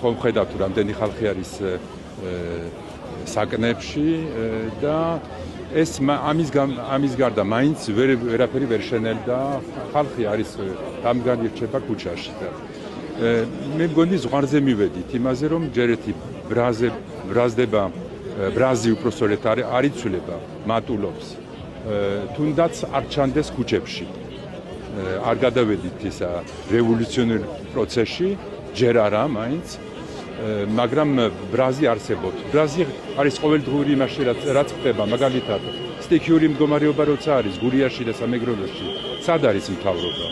ხომ ხედავთ თუ რამდენი ხალხი არის საკნებში და ეს ამის გარდა მაინც ვერაფერი ვერ შენელდა ხალხი არის გამგარირჩება ქუჩაში და მე მგონი ზღვარზე მივედით იმაზე რომ ჯერ ერთი ბრაზდება ბრაზი უпроსტորეთ არ იცვლება მატულობს თუნდაც არ ჩანდეს ქუჩებში არ გადავედით ისა რევოლუციონერ პროცესში ჯერ არა მაინც მაგრამ ბრაზი არსებობს ბრაზი არის ყოველდღიური იმაში რაც ხდება მაგალითად სტიქიური მდგომარეობა როცა არის გურიაში და სამეგრელოში სად არის მთავრობა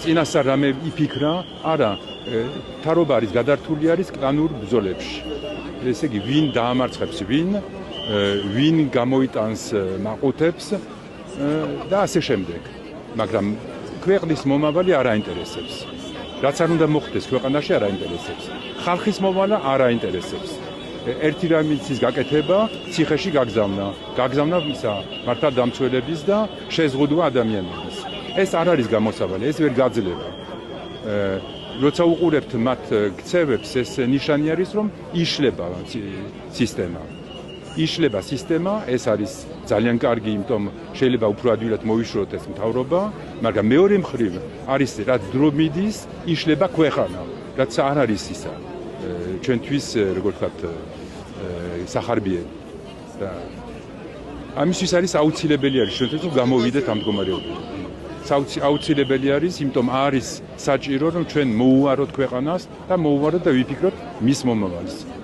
წინასწარ რამე იფიქრა არა მთავრობა არის გადართული არის კლანურ ბრძოლებში ესე იგი ვინ დაამარცხებს ვინ გამოიტანს მაყუთებს და ასე შემდეგ მაგრამ ქვეყნის მომავალი არ აინტერესებს რაც არ უნდა მოხდეს ქვეყანაში არ აინტერესებს ხალხის მომავალ არ აინტერესებს ერთი რამის გაკეთება ციხეში გაგზავნა ისა მართლმსაჯულების და შეზღუდვა ადამიანების ეს არ არის გამოსავალი ეს ვერ გაძლება როცა უყურებთ მათ ქცევებს ეს ნიშანი არის რომ იშლება სისტემა ეს არის ძალიან კარგი იმიტომ შეიძლება უფრო ადვილად მოვიშოროთ ეს მთავრობა მაგრამ მეორე მხრივ არის რაც დრო მიდის იშლება ქვეყანა რაც არ არის ისა ჩვენთვის როგორ ვთქვათ სახარბიელი და ამისთვის არის აუცილებელი არის ჩვენთვის რომ გამოვიდეთ ამ მდგომარეობიდან აუცილებელი არის იმიტომ არის საჭირო რომ ჩვენ მოუვაროთ ქვეყანას და მოუვაროთ და ვიფიქროთ მის მომავალს